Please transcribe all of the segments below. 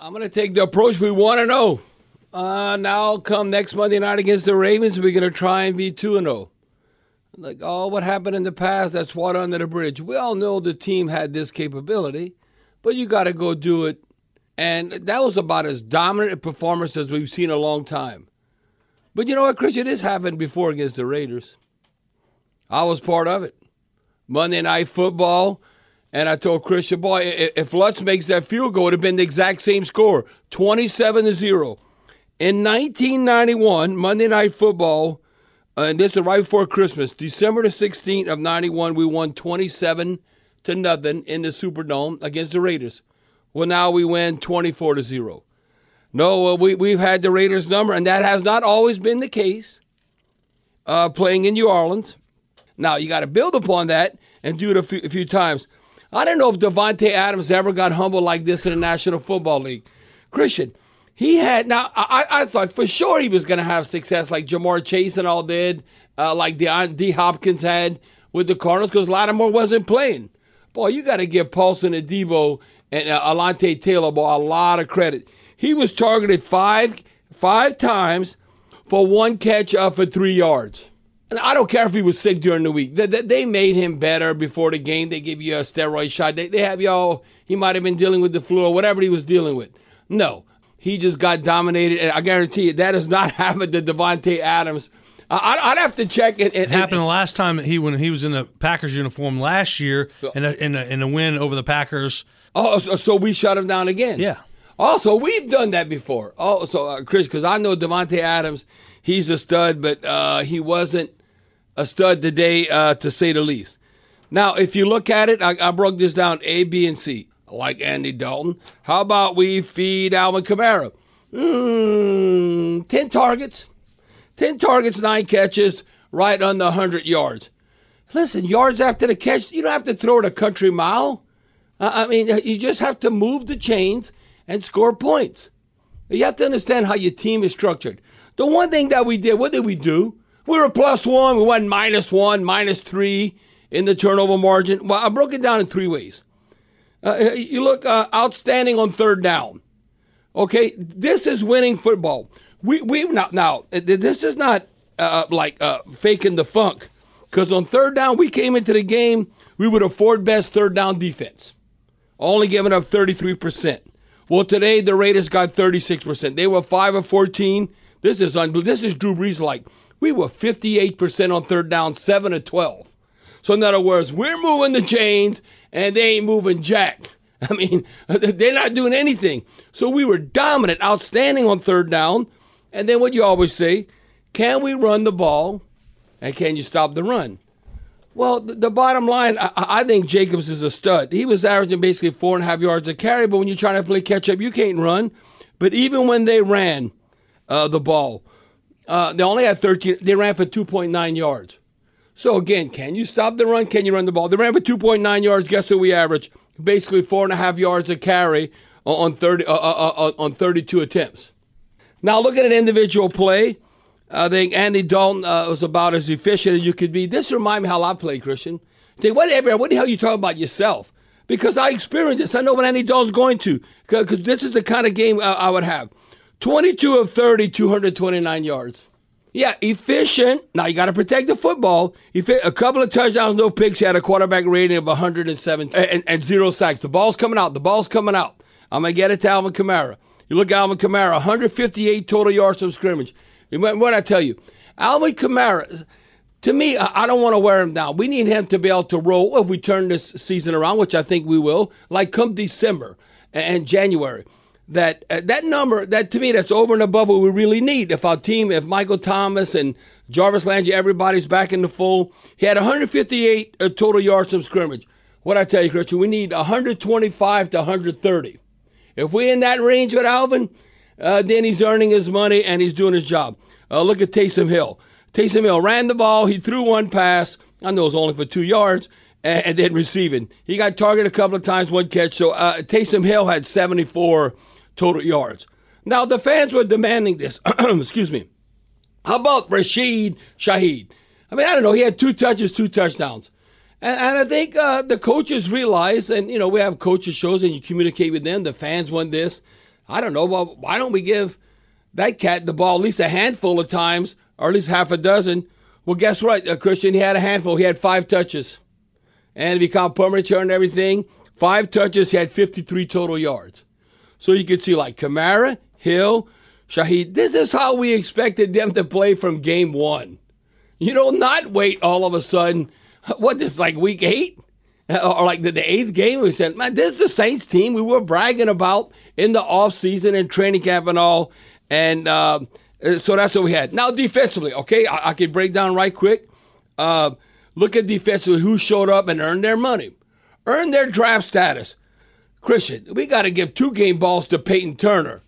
I'm going to take the approach we want to know. Now, come next Monday night against the Ravens, we're going to try and be 2-0. Like, what happened in the past, that's water under the bridge. We all know the team had this capability, but you got to go do it. And that was about as dominant a performance as we've seen in a long time. But you know what, Christian? This happened before against the Raiders. I was part of it. Monday Night Football, and I told Christian, boy, if Lutz makes that field goal, it would have been the exact same score, 27-0. In 1991, Monday Night Football, and this is right before Christmas, December the 16th of 91, we won 27-0 in the Superdome against the Raiders. Well, now we win 24-0. No, we've had the Raiders number, and that has not always been the case, playing in New Orleans. Now, you got to build upon that and do it a few times. I don't know if Davante Adams ever got humbled like this in the National Football League. Christian, he had, now, I thought for sure he was going to have success like Jamar Chase and all did, like D. Hopkins had with the Cardinals, because Lattimore wasn't playing. Boy, you got to give Paulson and Debo and Alontae Taylor, boy, a lot of credit. He was targeted five times for one catch for 3 yards. And I don't care if he was sick during the week. They made him better before the game. They give you a steroid shot. They have y'all, he might have been dealing with the flu or whatever he was dealing with. No, he just got dominated. And I guarantee you, that has not happened to Davante Adams. I'd have to check. It happened the last time when he was in the Packers uniform last year in a win over the Packers. Oh, so we shut him down again. Yeah. Also, we've done that before. Also, Chris, because I know Davante Adams, he's a stud, but he wasn't a stud today, to say the least. Now, if you look at it, I broke this down, A, B, and C. Like Andy Dalton. How about we feed Alvin Kamara? 10 targets. 10 targets, 9 catches, right under 100 yards. Listen, yards after the catch, you don't have to throw it a country mile. I mean, you just have to move the chains and score points. You have to understand how your team is structured. The one thing that we did, what did we do? We were +1. We went -1, -3 in the turnover margin. Well, I broke it down in 3 ways. You look outstanding on third down. Okay, this is winning football. We now this is not like faking the funk, because on third down we came into the game, we were the 4th best third down defense, only giving up 33%. Well, today the Raiders got 36%. They were 5 of 14. This is Drew Brees like. We were 58% on third down, 7 of 12. So in other words, we're moving the chains and they ain't moving jack. I mean, they're not doing anything. So we were dominant, outstanding on third down. And then what you always say, can we run the ball and can you stop the run? Well, the bottom line, I think Jacobs is a stud. He was averaging basically 4.5 yards a carry, but when you're trying to play catch-up, you can't run. But even when they ran the ball, they only had 13. They ran for 2.9 yards. So, again, can you stop the run? Can you run the ball? They ran for 2.9 yards. Guess what we averaged? Basically 4.5 yards a carry on 32 attempts. Now, look at an individual play. I think Andy Dalton was about as efficient as you could be. This reminds me how I play, Christian. I think, what the hell are you talking about yourself? Because I experienced this. I know what Andy Dalton's going to. Because this is the kind of game I would have. 22 of 30, 229 yards. Yeah, efficient. Now, you got to protect the football. A couple of touchdowns, no picks. He had a quarterback rating of 107 and 0 sacks. The ball's coming out. I'm going to get it to Alvin Kamara. You look at Alvin Kamara, 158 total yards from scrimmage. What I tell you, Alvin Kamara, to me, I don't want to wear him down. We need him to be able to roll if we turn this season around, which I think we will, like come December and January. That number, that to me, that's over and above what we really need. If our team, if Michael Thomas and Jarvis Landry, everybody's back in the fold. He had 158 total yards from scrimmage. What I tell you, Christian, we need 125 to 130. If we're in that range with Alvin, then he's earning his money and he's doing his job. Look at Taysom Hill. Taysom Hill ran the ball. He threw one pass. I know it was only for 2 yards, and then receiving. He got targeted a couple of times, one catch. So Taysom Hill had 74 total yards. Now, the fans were demanding this. Excuse me. How about Rashid Shaheed? I mean, I don't know. He had 2 touches, 2 touchdowns. And I think the coaches realize, and, we have coaches shows and you communicate with them. The fans want this. I don't know. Well, why don't we give that cat the ball at least a handful of times, or at least half a dozen? Well, guess what, Christian? He had a handful. He had 5 touches. And if you count permanent yard and everything, 5 touches, he had 53 total yards. So you could see like Kamara, Hill, Shaheed. This is how we expected them to play from game 1. Not wait all of a sudden. What, this like week 8? Or like the 8th game? We said, man, this is the Saints team we were bragging about in the offseason and training camp and all. And so that's what we had. Now defensively, okay, I can break down right quick. Look at defensively who showed up and earned their money, earned their draft status. Christian, we got to give 2 game balls to Peyton Turner.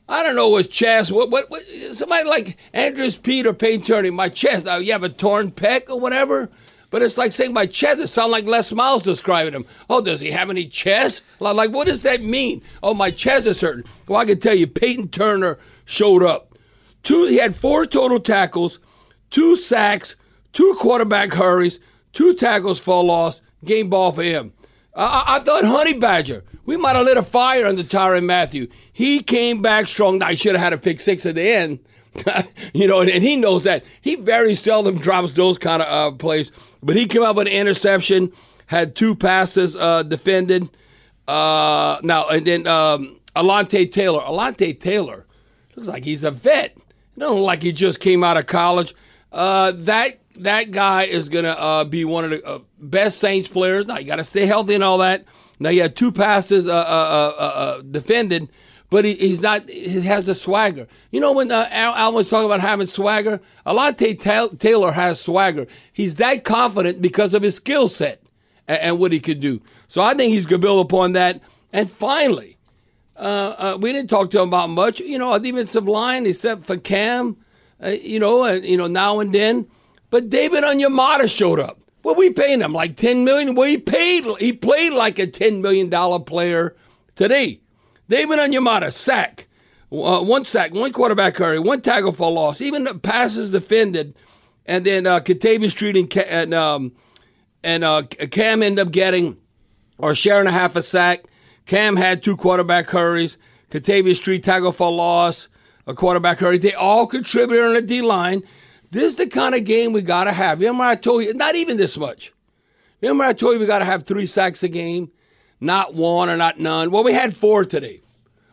I don't know his chest. What somebody like Andrews Pete or Peyton Turner, my chest. Now, you have a torn pec or whatever, but it's like saying my chest. It sounds like Les Miles describing him. Oh, does he have any chest? Like, what does that mean? Oh, my chest is hurting. Well, I can tell you, Peyton Turner showed up. He had 4 total tackles, 2 sacks, 2 quarterback hurries, 2 tackles for loss, game ball for him. I thought Honey Badger, we might have lit a fire under Tyrann Mathieu. He came back strong. Now, he should have had a pick 6 at the end, and he knows that. He very seldom drops those kind of plays. But he came up with an interception, had 2 passes defended. And then Alontae Taylor. Alontae Taylor looks like he's a vet. It don't look like he just came out of college. That guy is going to be one of the best Saints players. Now, you got to stay healthy and all that. Now, he had 2 passes defended, but he has the swagger. When Al was talking about having swagger, Alontae Taylor has swagger. He's that confident because of his skill set and what he could do. So I think he's going to build upon that. And finally, we didn't talk to him about much. A defensive line, except for Cam, now and then. But David Onyemata showed up. What we paying him? Like $10 million? Well, he played like a $10 million player today. David Onyemata, sack. 1 sack, 1 quarterback hurry, 1 tackle for loss. Even the passes defended. And then Katavius Street and Cam ended up getting or sharing a half a sack. Cam had 2 quarterback hurries. Katavius Street tackle for loss, a quarterback hurry. They all contributed on the D-line. This is the kind of game we got to have. Remember I told you, not even this much. Remember I told you we got to have 3 sacks a game, not 1 or not none. Well, we had 4 today.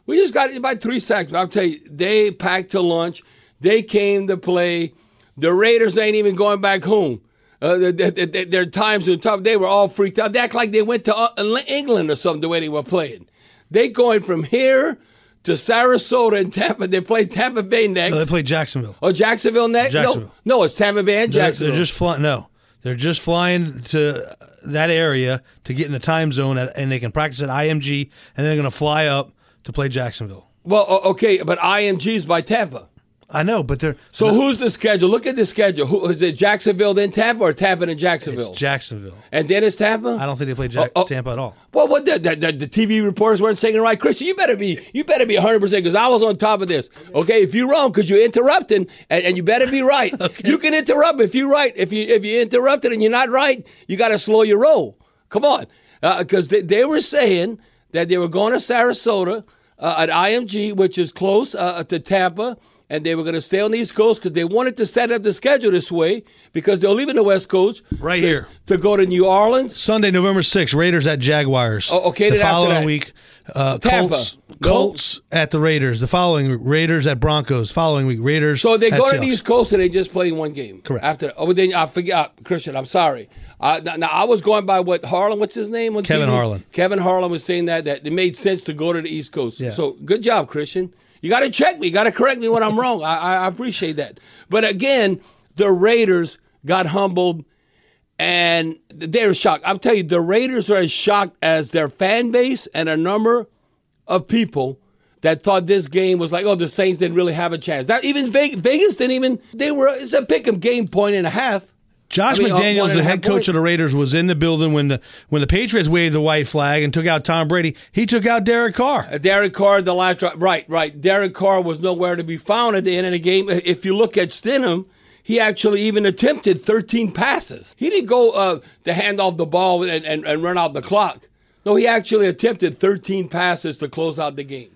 We just got about 3 sacks. But I'll tell you, they packed to lunch. They came to play. The Raiders ain't even going back home. Their times were tough. They were all freaked out. They act like they went to England or something the way they were playing. They going from here to Sarasota and Tampa. They play Tampa Bay next. No, they play Jacksonville. Oh, Jacksonville next? Jacksonville. No, it's Tampa Bay and Jacksonville. They're just flying. No, they're just flying to that area to get in the time zone, and they can practice at IMG, and they're going to fly up to play Jacksonville. Well, okay, but IMG's by Tampa. I know, but they're... So who's the schedule? Look at the schedule. Who, is it Jacksonville then Tampa or Tampa then Jacksonville? It's Jacksonville. And then it's Tampa? I don't think they play Tampa at all. Well, what the TV reporters weren't saying it right. Christian, you better be 100% because I was on top of this. Okay, if you're wrong because you're interrupting and you better be right. Okay. You can interrupt if you're right. If you interrupted and you're not right, you got to slow your roll. Come on. Because they were saying that they were going to Sarasota at IMG, which is close to Tampa, and they were going to stay on the East Coast because they wanted to set up the schedule this way because they're leaving the West Coast here to go to New Orleans. Sunday, November 6th, Raiders at Jaguars. Oh, okay, the following week, Colts at the Raiders. The following week, Raiders at Broncos. Following week, Raiders. So they go to Seahawks. the East Coast and they just play 1 game. Correct. Then I forgot, Christian. I'm sorry. Now I was going by what Harlan. What's his name? Kevin Harlan. Kevin Harlan was saying that it made sense to go to the East Coast. Yeah. So good job, Christian. You got to check me. You got to correct me when I'm wrong. I appreciate that. But again, the Raiders got humbled, and they were shocked. I'll tell you, the Raiders are as shocked as their fan base and a number of people that thought this game was like, oh, the Saints didn't really have a chance. Even Vegas didn't even. It's a pick-em game, 1.5. Josh McDaniels, the head coach of the Raiders, was in the building when the Patriots waved the white flag and took out Tom Brady. He took out Derek Carr. Derek Carr, the last drive. Right. Derek Carr was nowhere to be found at the end of the game. If you look at Stidham, he actually even attempted 13 passes. He didn't go to hand off the ball and run out the clock. No, he actually attempted 13 passes to close out the game.